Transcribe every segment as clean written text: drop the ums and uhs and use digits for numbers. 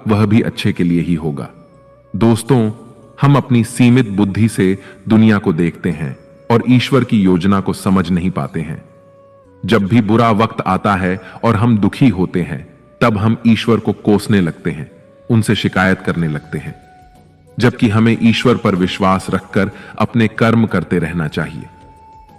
वह भी अच्छे के लिए ही होगा। दोस्तों, हम अपनी सीमित बुद्धि से दुनिया को देखते हैं और ईश्वर की योजना को समझ नहीं पाते हैं। जब भी बुरा वक्त आता है और हम दुखी होते हैं, तब हम ईश्वर को कोसने लगते हैं, उनसे शिकायत करने लगते हैं, जबकि हमें ईश्वर पर विश्वास रखकर अपने कर्म करते रहना चाहिए।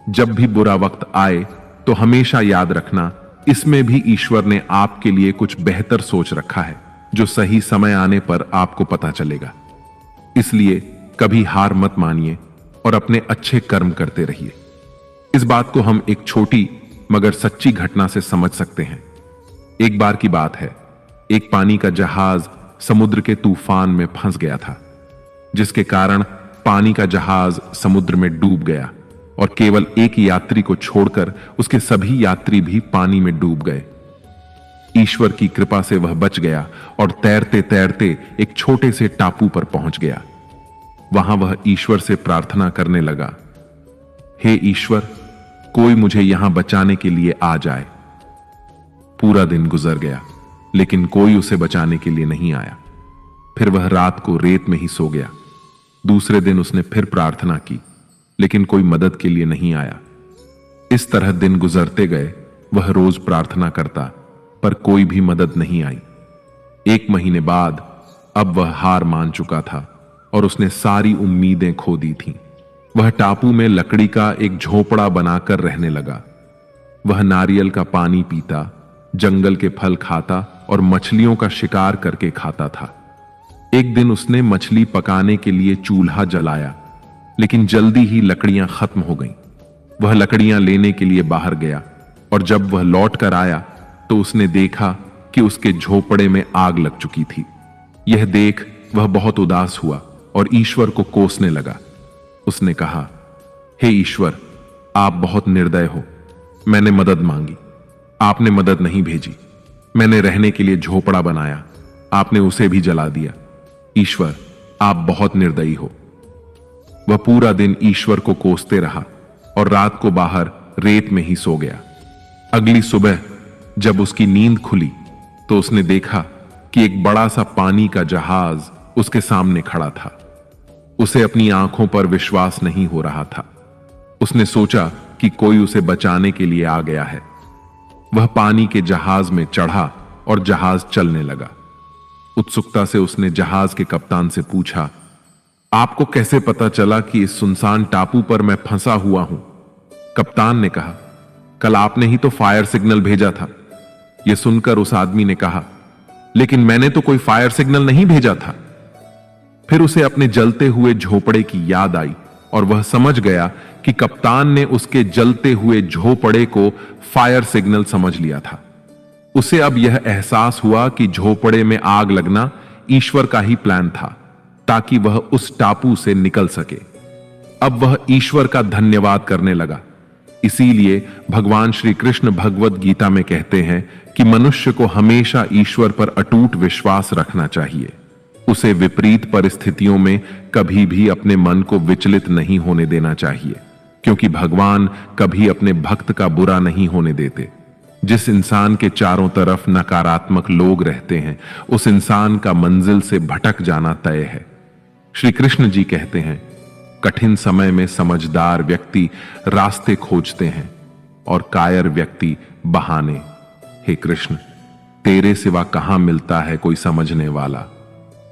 जब भी बुरा वक्त आए तो हमेशा याद रखना, इसमें भी ईश्वर ने आपके लिए कुछ बेहतर सोच रखा है, जो सही समय आने पर आपको पता चलेगा। इसलिए कभी हार मत मानिए और अपने अच्छे कर्म करते रहिए। इस बात को हम एक छोटी मगर सच्ची घटना से समझ सकते हैं। एक बार की बात है, एक पानी का जहाज समुद्र के तूफान में फंस गया था, जिसके कारण पानी का जहाज समुद्र में डूब गया और केवल एक यात्री को छोड़कर उसके सभी यात्री भी पानी में डूब गए। ईश्वर की कृपा से वह बच गया और तैरते तैरते एक छोटे से टापू पर पहुंच गया। वहां वह ईश्वर से प्रार्थना करने लगा, हे ईश्वर, कोई मुझे यहां बचाने के लिए आ जाए। पूरा दिन गुजर गया, लेकिन कोई उसे बचाने के लिए नहीं आया। फिर वह रात को रेत में ही सो गया। दूसरे दिन उसने फिर प्रार्थना की, लेकिन कोई मदद के लिए नहीं आया। इस तरह दिन गुजरते गए। वह रोज प्रार्थना करता, पर कोई भी मदद नहीं आई। 1 महीने बाद अब वह हार मान चुका था और उसने सारी उम्मीदें खो दी थीं। वह टापू में लकड़ी का एक झोपड़ा बनाकर रहने लगा। वह नारियल का पानी पीता, जंगल के फल खाता और मछलियों का शिकार करके खाता था। एक दिन उसने मछली पकाने के लिए चूल्हा जलाया, लेकिन जल्दी ही लकड़ियां खत्म हो गईं। वह लकड़ियां लेने के लिए बाहर गया और जब वह लौट कर आया तो उसने देखा कि उसके झोपड़े में आग लग चुकी थी। यह देख वह बहुत उदास हुआ और ईश्वर को कोसने लगा। उसने कहा, हे ईश्वर, आप बहुत निर्दय हो। मैंने मदद मांगी, आपने मदद नहीं भेजी। मैंने रहने के लिए झोपड़ा बनाया, आपने उसे भी जला दिया। ईश्वर, आप बहुत निर्दयी हो। वह पूरा दिन ईश्वर को कोसते रहा और रात को बाहर रेत में ही सो गया। अगली सुबह जब उसकी नींद खुली तो उसने देखा कि एक बड़ा सा पानी का जहाज उसके सामने खड़ा था। उसे अपनी आंखों पर विश्वास नहीं हो रहा था। उसने सोचा कि कोई उसे बचाने के लिए आ गया है। वह पानी के जहाज में चढ़ा और जहाज चलने लगा। उत्सुकता से उसने जहाज के कप्तान से पूछा, आपको कैसे पता चला कि इस सुनसान टापू पर मैं फंसा हुआ हूं? कप्तान ने कहा, कल आपने ही तो फायर सिग्नल भेजा था। यह सुनकर उस आदमी ने कहा, लेकिन मैंने तो कोई फायर सिग्नल नहीं भेजा था। फिर उसे अपने जलते हुए झोपड़े की याद आई और वह समझ गया कि कप्तान ने उसके जलते हुए झोपड़े को फायर सिग्नल समझ लिया था। उसे अब यह एहसास हुआ कि झोपड़े में आग लगना ईश्वर का ही प्लान था, ताकि वह उस टापू से निकल सके। अब वह ईश्वर का धन्यवाद करने लगा। इसीलिए भगवान श्री कृष्ण भगवद गीता में कहते हैं कि मनुष्य को हमेशा ईश्वर पर अटूट विश्वास रखना चाहिए। उसे विपरीत परिस्थितियों में कभी भी अपने मन को विचलित नहीं होने देना चाहिए, क्योंकि भगवान कभी अपने भक्त का बुरा नहीं होने देते। जिस इंसान के चारों तरफ नकारात्मक लोग रहते हैं, उस इंसान का मंजिल से भटक जाना तय है। श्री कृष्ण जी कहते हैं, कठिन समय में समझदार व्यक्ति रास्ते खोजते हैं और कायर व्यक्ति बहाने। हे कृष्ण, तेरे सिवा कहां मिलता है कोई समझने वाला?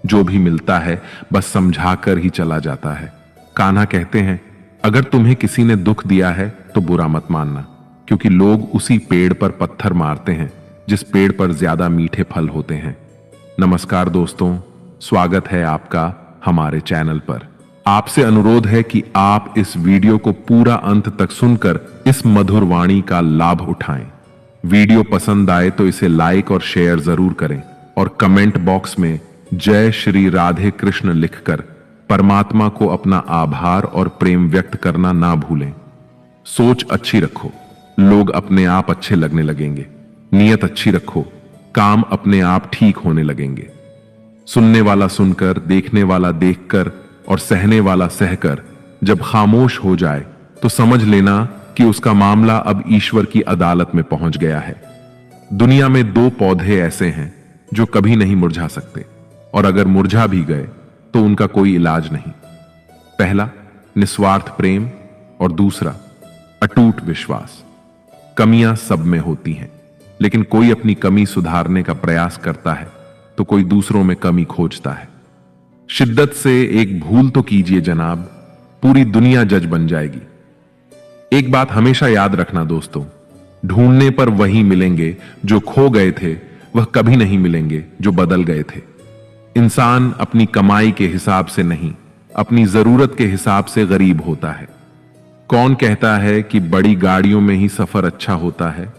जो भी मिलता है बस समझाकर ही चला जाता है। कान्हा कहते हैं, अगर तुम्हें किसी ने दुख दिया है तो बुरा मत मानना, क्योंकि लोग उसी पेड़ पर पत्थर मारते हैं जिस पेड़ पर ज्यादा मीठे फल होते हैं। नमस्कार दोस्तों, स्वागत है आपका हमारे चैनल पर। आपसे अनुरोध है कि आप इस वीडियो को पूरा अंत तक सुनकर इस मधुर वाणी का लाभ उठाएं। वीडियो पसंद आए तो इसे लाइक और शेयर जरूर करें और कमेंट बॉक्स में जय श्री राधे कृष्ण लिखकर परमात्मा को अपना आभार और प्रेम व्यक्त करना ना भूलें। सोच अच्छी रखो, लोग अपने आप अच्छे लगने लगेंगे। नीयत अच्छी रखो, काम अपने आप ठीक होने लगेंगे। सुनने वाला सुनकर, देखने वाला देखकर और सहने वाला सहकर जब खामोश हो जाए तो समझ लेना कि उसका मामला अब ईश्वर की अदालत में पहुंच गया है। दुनिया में 2 पौधे ऐसे हैं जो कभी नहीं मुरझा सकते, और अगर मुरझा भी गए तो उनका कोई इलाज नहीं। पहला, निस्वार्थ प्रेम, और दूसरा, अटूट विश्वास। कमियां सब में होती हैं, लेकिन कोई अपनी कमी सुधारने का प्रयास करता है तो कोई दूसरों में कमी खोजता है। शिद्दत से एक भूल तो कीजिए जनाब, पूरी दुनिया जज बन जाएगी। एक बात हमेशा याद रखना दोस्तों, ढूंढने पर वही मिलेंगे जो खो गए थे, वह कभी नहीं मिलेंगे जो बदल गए थे। इंसान अपनी कमाई के हिसाब से नहीं, अपनी जरूरत के हिसाब से गरीब होता है। कौन कहता है कि बड़ी गाड़ियों में ही सफर अच्छा होता है?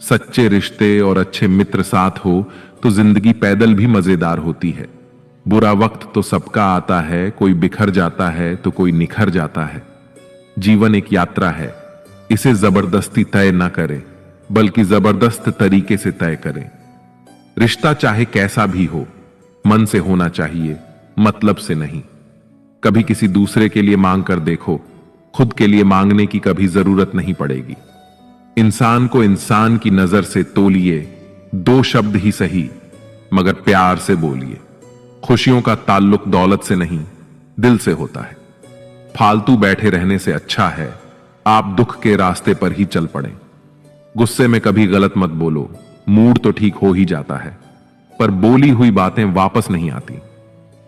सच्चे रिश्ते और अच्छे मित्र साथ हो तो जिंदगी पैदल भी मजेदार होती है। बुरा वक्त तो सबका आता है, कोई बिखर जाता है तो कोई निखर जाता है। जीवन एक यात्रा है, इसे जबरदस्ती तय ना करें, बल्कि जबरदस्त तरीके से तय करें। रिश्ता चाहे कैसा भी हो, मन से होना चाहिए, मतलब से नहीं। कभी किसी दूसरे के लिए मांग कर देखो, खुद के लिए मांगने की कभी जरूरत नहीं पड़ेगी। इंसान को इंसान की नजर से तोलिए, दो शब्द ही सही मगर प्यार से बोलिए। खुशियों का ताल्लुक दौलत से नहीं, दिल से होता है। फालतू बैठे रहने से अच्छा है आप दुख के रास्ते पर ही चल पड़ें। गुस्से में कभी गलत मत बोलो, मूड तो ठीक हो ही जाता है, पर बोली हुई बातें वापस नहीं आती।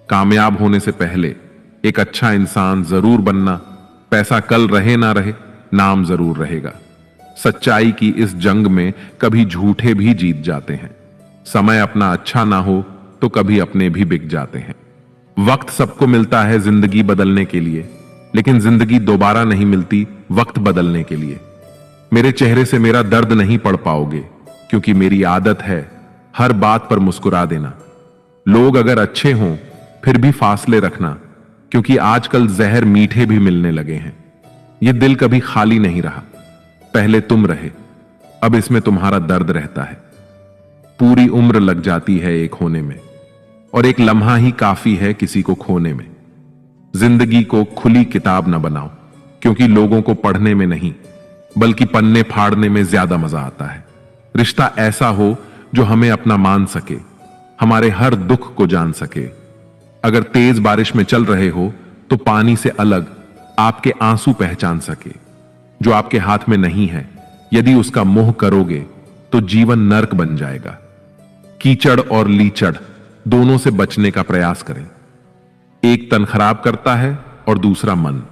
कामयाब होने से पहले एक अच्छा इंसान जरूर बनना। पैसा कल रहे ना रहे, नाम जरूर रहेगा। सच्चाई की इस जंग में कभी झूठे भी जीत जाते हैं। समय अपना अच्छा ना हो तो कभी अपने भी बिक जाते हैं। वक्त सबको मिलता है जिंदगी बदलने के लिए, लेकिन जिंदगी दोबारा नहीं मिलती वक्त बदलने के लिए। मेरे चेहरे से मेरा दर्द नहीं पढ़ पाओगे, क्योंकि मेरी आदत है हर बात पर मुस्कुरा देना। लोग अगर अच्छे हों फिर भी फासले रखना, क्योंकि आजकल जहर मीठे भी मिलने लगे हैं। यह दिल कभी खाली नहीं रहा, पहले तुम रहे, अब इसमें तुम्हारा दर्द रहता है। पूरी उम्र लग जाती है एक होने में, और एक लम्हा ही काफी है किसी को खोने में। जिंदगी को खुली किताब न बनाओ, क्योंकि लोगों को पढ़ने में नहीं बल्कि पन्ने फाड़ने में ज्यादा मजा आता है। रिश्ता ऐसा हो जो हमें अपना मान सके, हमारे हर दुख को जान सके। अगर तेज बारिश में चल रहे हो तो पानी से अलग आपके आंसू पहचान सके। जो आपके हाथ में नहीं है, यदि उसका मोह करोगे तो जीवन नर्क बन जाएगा। कीचड़ और लीचड़ दोनों से बचने का प्रयास करें। एक तन खराब करता है और दूसरा मन।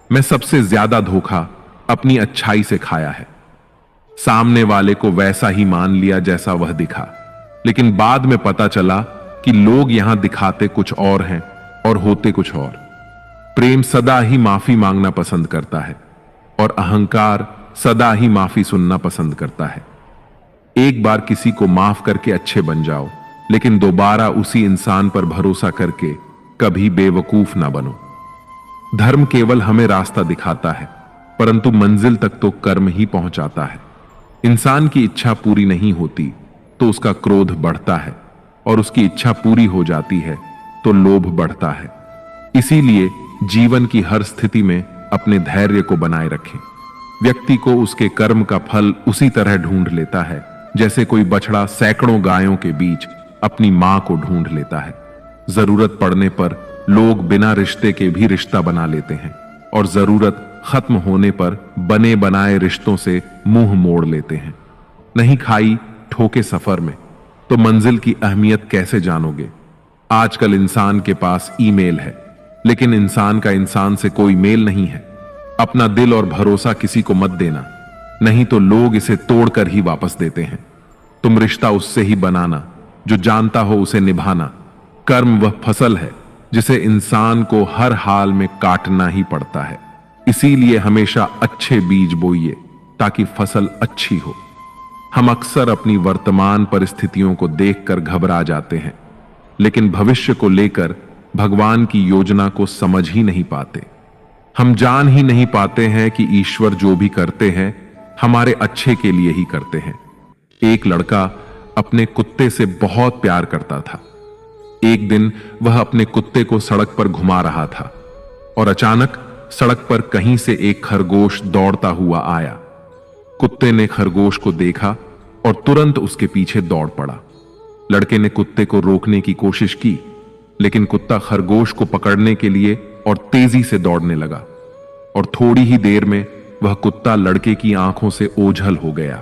मैं सबसे ज्यादा धोखा अपनी अच्छाई से खाया है। सामने वाले को वैसा ही मान लिया जैसा वह दिखा, लेकिन बाद में पता चला कि लोग यहां दिखाते कुछ और हैं और होते कुछ और। प्रेम सदा ही माफी मांगना पसंद करता है और अहंकार सदा ही माफी सुनना पसंद करता है। एक बार किसी को माफ करके अच्छे बन जाओ, लेकिन दोबारा उसी इंसान पर भरोसा करके कभी बेवकूफ ना बनो। धर्म केवल हमें रास्ता दिखाता है, परंतु मंजिल तक तो कर्म ही पहुंचाता है। इंसान की इच्छा पूरी नहीं होती तो उसका क्रोध बढ़ता है, और उसकी इच्छा पूरी हो जाती है तो लोभ बढ़ता है। इसीलिए जीवन की हर स्थिति में अपने धैर्य को बनाए रखें। व्यक्ति को उसके कर्म का फल उसी तरह ढूंढ लेता है जैसे कोई बछड़ा सैकड़ों गायों के बीच अपनी मां को ढूंढ लेता है। जरूरत पड़ने पर लोग बिना रिश्ते के भी रिश्ता बना लेते हैं, और जरूरत खत्म होने पर बने बनाए रिश्तों से मुंह मोड़ लेते हैं। नहीं खाई ठोके सफर में तो मंजिल की अहमियत कैसे जानोगे? आजकल इंसान के पास ईमेल है, लेकिन इंसान का इंसान से कोई मेल नहीं है। अपना दिल और भरोसा किसी को मत देना, नहीं तो लोग इसे तोड़कर ही वापस देते हैं। तुम रिश्ता उससे ही बनाना जो जानता हो उसे निभाना। कर्म वह फसल है जिसे इंसान को हर हाल में काटना ही पड़ता है। इसीलिए हमेशा अच्छे बीज बोइए ताकि फसल अच्छी हो। हम अक्सर अपनी वर्तमान परिस्थितियों को देखकर घबरा जाते हैं, लेकिन भविष्य को लेकर भगवान की योजना को समझ ही नहीं पाते। हम जान ही नहीं पाते हैं कि ईश्वर जो भी करते हैं हमारे अच्छे के लिए ही करते हैं। एक लड़का अपने कुत्ते से बहुत प्यार करता था। एक दिन वह अपने कुत्ते को सड़क पर घुमा रहा था और अचानक सड़क पर कहीं से एक खरगोश दौड़ता हुआ आया। कुत्ते ने खरगोश को देखा और तुरंत उसके पीछे दौड़ पड़ा। लड़के ने कुत्ते को रोकने की कोशिश की, लेकिन कुत्ता खरगोश को पकड़ने के लिए और तेजी से दौड़ने लगा और थोड़ी ही देर में वह कुत्ता लड़के की आंखों से ओझल हो गया।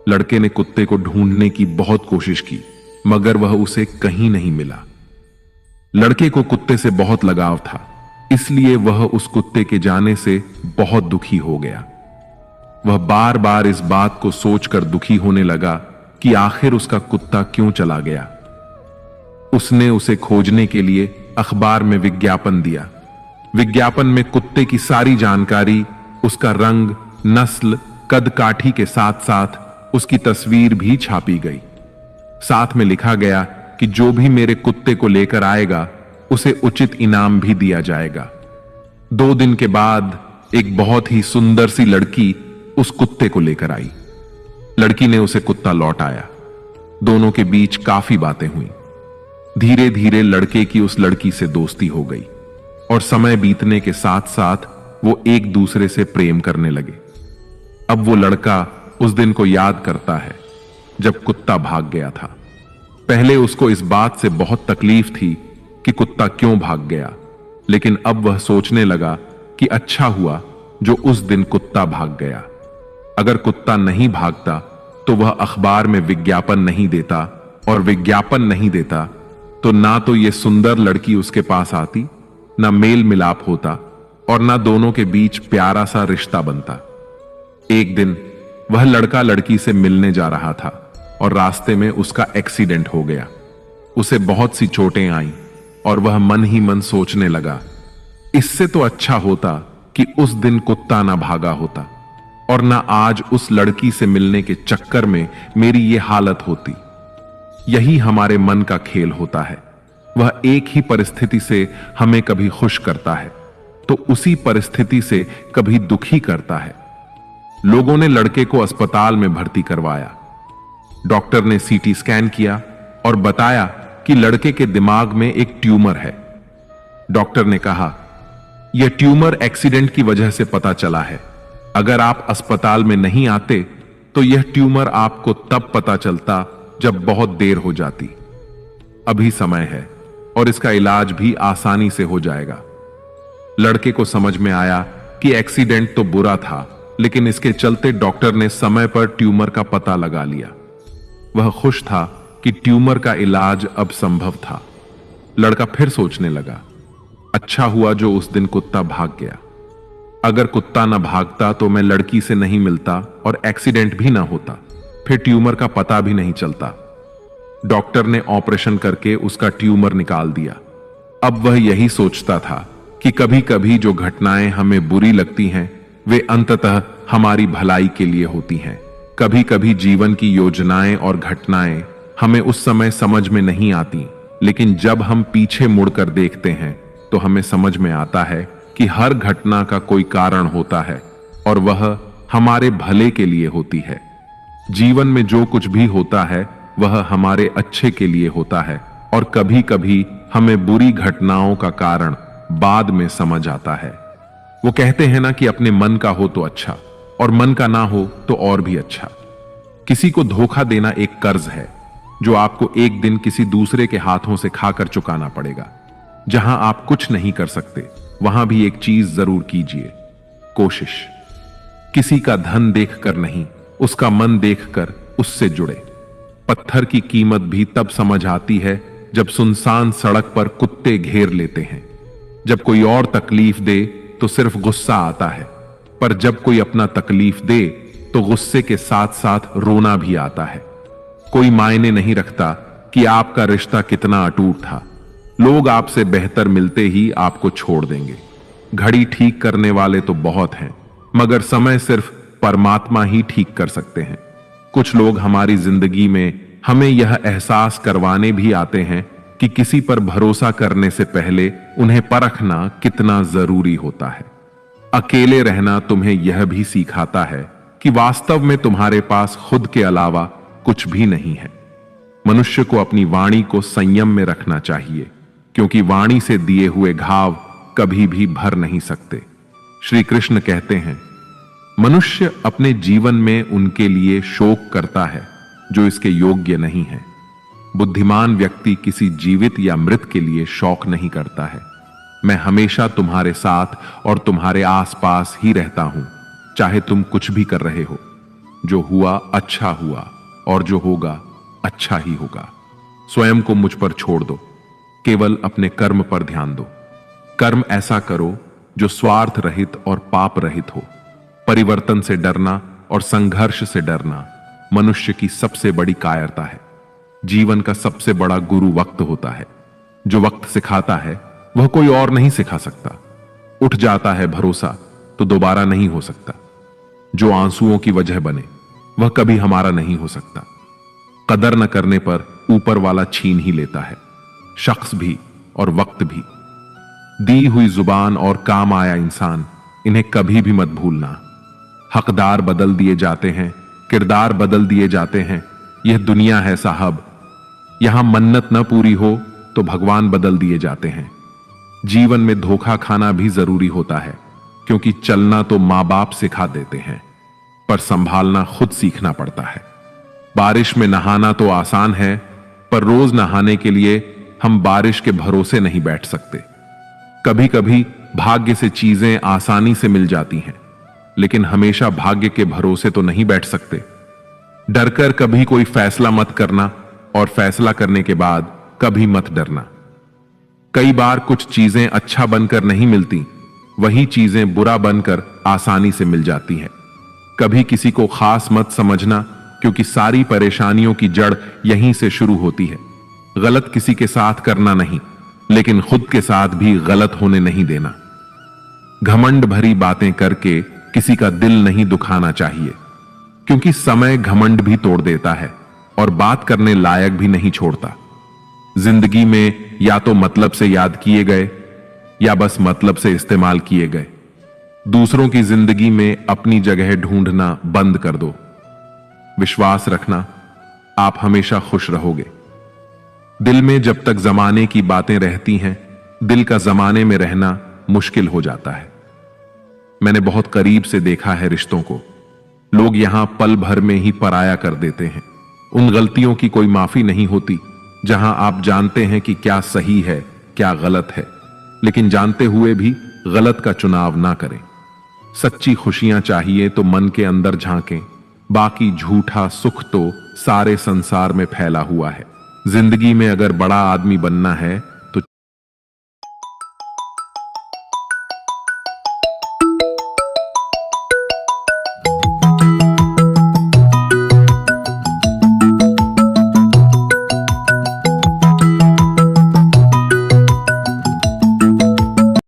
लड़के ने कुत्ते को ढूंढने की बहुत कोशिश की, मगर वह उसे कहीं नहीं मिला। लड़के को कुत्ते से बहुत लगाव था, इसलिए वह उस कुत्ते के जाने से बहुत दुखी हो गया। वह बार बार इस बात को सोचकर दुखी होने लगा कि आखिर उसका कुत्ता क्यों चला गया। उसने उसे खोजने के लिए अखबार में विज्ञापन दिया। विज्ञापन में कुत्ते की सारी जानकारी, उसका रंग, नस्ल, कद काठी के साथ साथ उसकी तस्वीर भी छापी गई। साथ में लिखा गया कि जो भी मेरे कुत्ते को लेकर आएगा उसे उचित इनाम भी दिया जाएगा। 2 दिन के बाद एक बहुत ही सुंदर सी लड़की उस कुत्ते को लेकर आई। लड़की ने उसे कुत्ता लौटाया। दोनों के बीच काफी बातें हुई। धीरे धीरे लड़के की उस लड़की से दोस्ती हो गई और समय बीतने के साथ साथ वो एक दूसरे से प्रेम करने लगे। अब वो लड़का उस दिन को याद करता है जब कुत्ता भाग गया था। पहले उसको इस बात से बहुत तकलीफ थी कि कुत्ता क्यों भाग गया, लेकिन अब वह सोचने लगा कि अच्छा हुआ जो उस दिन कुत्ता भाग गया। अगर कुत्ता नहीं भागता तो वह अखबार में विज्ञापन नहीं देता, और विज्ञापन नहीं देता तो ना तो यह सुंदर लड़की उसके पास आती, ना मेल मिलाप होता, और ना दोनों के बीच प्यारा सा रिश्ता बनता। एक दिन वह लड़का लड़की से मिलने जा रहा था और रास्ते में उसका एक्सीडेंट हो गया। उसे बहुत सी चोटें आईं और वह मन ही मन सोचने लगा, इससे तो अच्छा होता कि उस दिन कुत्ता ना भागा होता और ना आज उस लड़की से मिलने के चक्कर में मेरी ये हालत होती। यही हमारे मन का खेल होता है। वह एक ही परिस्थिति से हमें कभी खुश करता है तो उसी परिस्थिति से कभी दुखी करता है। लोगों ने लड़के को अस्पताल में भर्ती करवाया। डॉक्टर ने सीटी स्कैन किया और बताया कि लड़के के दिमाग में एक ट्यूमर है। डॉक्टर ने कहा, यह ट्यूमर एक्सीडेंट की वजह से पता चला है। अगर आप अस्पताल में नहीं आते तो यह ट्यूमर आपको तब पता चलता जब बहुत देर हो जाती। अभी समय है और इसका इलाज भी आसानी से हो जाएगा। लड़के को समझ में आया कि एक्सीडेंट तो बुरा था, लेकिन इसके चलते डॉक्टर ने समय पर ट्यूमर का पता लगा लिया। वह खुश था कि ट्यूमर का इलाज अब संभव था। लड़का फिर सोचने लगा, अच्छा हुआ जो उस दिन कुत्ता भाग गया। अगर कुत्ता न भागता तो मैं लड़की से नहीं मिलता और एक्सीडेंट भी ना होता, फिर ट्यूमर का पता भी नहीं चलता। डॉक्टर ने ऑपरेशन करके उसका ट्यूमर निकाल दिया। अब वह यही सोचता था कि कभी कभी जो घटनाएं हमें बुरी लगती हैं वे अंततः हमारी भलाई के लिए होती हैं। कभी कभी जीवन की योजनाएं और घटनाएं हमें उस समय समझ में नहीं आती, लेकिन जब हम पीछे मुड़कर देखते हैं तो हमें समझ में आता है कि हर घटना का कोई कारण होता है और वह हमारे भले के लिए होती है। जीवन में जो कुछ भी होता है वह हमारे अच्छे के लिए होता है, और कभी कभी हमें बुरी घटनाओं का कारण बाद में समझ आता है। वो कहते हैं ना कि अपने मन का हो तो अच्छा और मन का ना हो तो और भी अच्छा। किसी को धोखा देना एक कर्ज है जो आपको एक दिन किसी दूसरे के हाथों से खाकर चुकाना पड़ेगा। जहां आप कुछ नहीं कर सकते वहां भी एक चीज जरूर कीजिए, कोशिश। किसी का धन देखकर नहीं, उसका मन देखकर उससे जुड़े। पत्थर की कीमत भी तब समझ आती है जब सुनसान सड़क पर कुत्ते घेर लेते हैं। जब कोई और तकलीफ दे तो सिर्फ गुस्सा आता है, पर जब कोई अपना तकलीफ दे तो गुस्से के साथ साथ रोना भी आता है। कोई मायने नहीं रखता कि आपका रिश्ता कितना अटूट था, लोग आपसे बेहतर मिलते ही आपको छोड़ देंगे। घड़ी ठीक करने वाले तो बहुत हैं, मगर समय सिर्फ परमात्मा ही ठीक कर सकते हैं। कुछ लोग हमारी जिंदगी में हमें यह एहसास करवाने भी आते हैं कि किसी पर भरोसा करने से पहले उन्हें परखना कितना जरूरी होता है। अकेले रहना तुम्हें यह भी सिखाता है कि वास्तव में तुम्हारे पास खुद के अलावा कुछ भी नहीं है। मनुष्य को अपनी वाणी को संयम में रखना चाहिए, क्योंकि वाणी से दिए हुए घाव कभी भी भर नहीं सकते। श्री कृष्ण कहते हैं, मनुष्य अपने जीवन में उनके लिए शोक करता है जो इसके योग्य नहीं है। बुद्धिमान व्यक्ति किसी जीवित या मृत के लिए शौक नहीं करता है। मैं हमेशा तुम्हारे साथ और तुम्हारे आसपास ही रहता हूं, चाहे तुम कुछ भी कर रहे हो। जो हुआ अच्छा हुआ और जो होगा अच्छा ही होगा। स्वयं को मुझ पर छोड़ दो, केवल अपने कर्म पर ध्यान दो। कर्म ऐसा करो जो स्वार्थ रहित और पाप रहित हो। परिवर्तन से डरना और संघर्ष से डरना मनुष्य की सबसे बड़ी कायरता है। जीवन का सबसे बड़ा गुरु वक्त होता है। जो वक्त सिखाता है वह कोई और नहीं सिखा सकता। उठ जाता है भरोसा तो दोबारा नहीं हो सकता। जो आंसुओं की वजह बने वह कभी हमारा नहीं हो सकता। कदर न करने पर ऊपर वाला छीन ही लेता है, शख्स भी और वक्त भी। दी हुई जुबान और काम आया इंसान, इन्हें कभी भी मत भूलना। हकदार बदल दिए जाते हैं, किरदार बदल दिए जाते हैं। यह दुनिया है साहब, यहां मन्नत न पूरी हो तो भगवान बदल दिए जाते हैं। जीवन में धोखा खाना भी जरूरी होता है, क्योंकि चलना तो मां बाप सिखा देते हैं, पर संभालना खुद सीखना पड़ता है। बारिश में नहाना तो आसान है, पर रोज नहाने के लिए हम बारिश के भरोसे नहीं बैठ सकते। कभी कभी भाग्य से चीजें आसानी से मिल जाती हैं, लेकिन हमेशा भाग्य के भरोसे तो नहीं बैठ सकते। डरकर कभी कोई फैसला मत करना, और फैसला करने के बाद कभी मत डरना। कई बार कुछ चीजें अच्छा बनकर नहीं मिलती, वही चीजें बुरा बनकर आसानी से मिल जाती हैं। कभी किसी को खास मत समझना, क्योंकि सारी परेशानियों की जड़ यहीं से शुरू होती है। गलत किसी के साथ करना नहीं, लेकिन खुद के साथ भी गलत होने नहीं देना। घमंड भरी बातें करके किसी का दिल नहीं दुखाना चाहिए, क्योंकि समय घमंड भी तोड़ देता है और बात करने लायक भी नहीं छोड़ता। जिंदगी में या तो मतलब से याद किए गए या बस मतलब से इस्तेमाल किए गए। दूसरों की जिंदगी में अपनी जगह ढूंढना बंद कर दो। विश्वास रखना, आप हमेशा खुश रहोगे। दिल में जब तक जमाने की बातें रहती हैं, दिल का जमाने में रहना मुश्किल हो जाता है। मैंने बहुत करीब से देखा है रिश्तों को। लोग यहां पल भर में ही पराया कर देते हैं। उन गलतियों की कोई माफी नहीं होती जहां आप जानते हैं कि क्या सही है क्या गलत है, लेकिन जानते हुए भी गलत का चुनाव ना करें। सच्ची खुशियां चाहिए तो मन के अंदर झांकें, बाकी झूठा सुख तो सारे संसार में फैला हुआ है। जिंदगी में अगर बड़ा आदमी बनना है